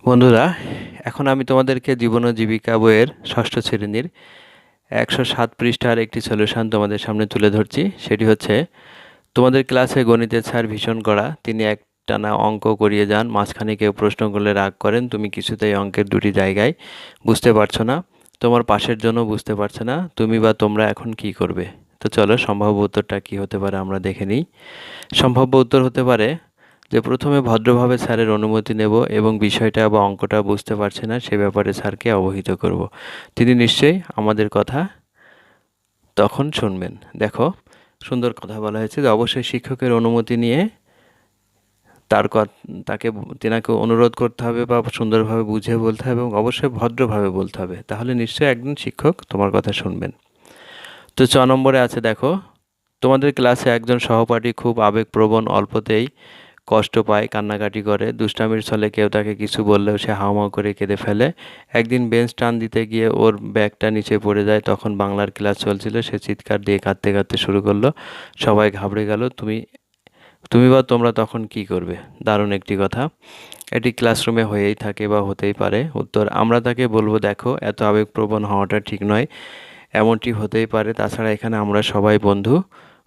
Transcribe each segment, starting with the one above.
বন্ধুরা, এখন আমি তোমাদেরকে জীবন ও জীবিকা বইয়ের ষষ্ঠ শ্রেণীর 107 পৃষ্ঠার একটি সলিউশন তোমাদের সামনে তুলে ধরছি। সেটি হচ্ছে, তোমাদের ক্লাসে গণিতের স্যার ভীষণ কড়া, তিনি একটানা অঙ্ক করিয়ে যান, মাঝখানে কেউ প্রশ্ন করলে রাগ করেন, তুমি কিছুতেই অঙ্কের দুটি জায়গায় বুঝতে পারছো না, তোমার পাশের জন্য বুঝতে পারছে না, তুমি বা তোমরা এখন কি করবে? তো চলো, সম্ভাব্য উত্তরটা কি হতে পারে আমরা দেখে নিই। সম্ভাব্য উত্তর হতে পারে যে প্রথমে ভদ্রভাবে স্যারের অনুমতি নেব এবং বিষয়টা বা অঙ্কটা বুঝতে পারছে না সে ব্যাপারে স্যারকে অবহিত করব। তিনি নিশ্চয়ই আমাদের কথা তখন শুনবেন। দেখো, সুন্দর কথা বলা হয়েছে যে অবশ্যই শিক্ষকের অনুমতি নিয়ে তাকে তেনাকে অনুরোধ করতে হবে বা সুন্দরভাবে বুঝিয়ে বলতে হবে এবং অবশ্যই ভদ্রভাবে বলতে হবে, তাহলে নিশ্চয়ই একজন শিক্ষক তোমার কথা শুনবেন। তো নম্বরে আছে, দেখো, তোমাদের ক্লাসে একজন সহপাঠী খুব আবেগপ্রবণ, অল্পতেই কষ্ট পায়, কান্নাকাটি করে, দুষ্টামির ছলে কেউ তাকে কিছু বললেও সে হাউমাউ করে কেঁদে ফেলে। একদিন বেঞ্চ টান দিতে গিয়ে ওর ব্যাগটা নিচে পড়ে যায়, তখন বাংলার ক্লাস চলছিল, সে চিৎকার দিয়ে কাঁদতে কাঁদতে শুরু করলো, সবাই ঘাবড়ে গেল, তুমি তুমি বা তোমরা তখন কি করবে? দারুণ একটি কথা, এটি ক্লাসরুমে হয়েই থাকে বা হতেই পারে। উত্তর, আমরা তাকে বলবো, দেখো, এত আবেগপ্রবণ হওয়াটা ঠিক নয়, এমনটি হতেই পারে, তাছাড়া এখানে আমরা সবাই বন্ধু,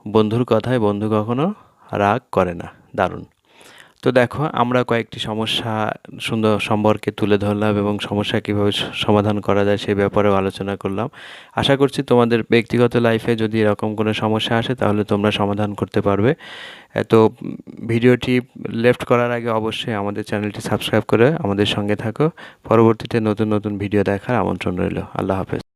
বন্ধুর কথায় বন্ধু কখনো রাগ করে না। দারুণ। তো দেখো, আমরা কয়েকটি সমস্যা সুন্দর সম্পর্কে তুলে ধরলাম এবং সমস্যা কীভাবে সমাধান করা যায় সে ব্যাপারেও আলোচনা করলাম। আশা করছি তোমাদের ব্যক্তিগত লাইফে যদি এরকম কোনো সমস্যা আসে তাহলে তোমরা সমাধান করতে পারবে। তো ভিডিওটি লেফট করার আগে অবশ্যই আমাদের চ্যানেলটি সাবস্ক্রাইব করে আমাদের সঙ্গে থাকো। পরবর্তীতে নতুন নতুন ভিডিও দেখার আমন্ত্রণ রইল। আল্লাহ হাফেজ।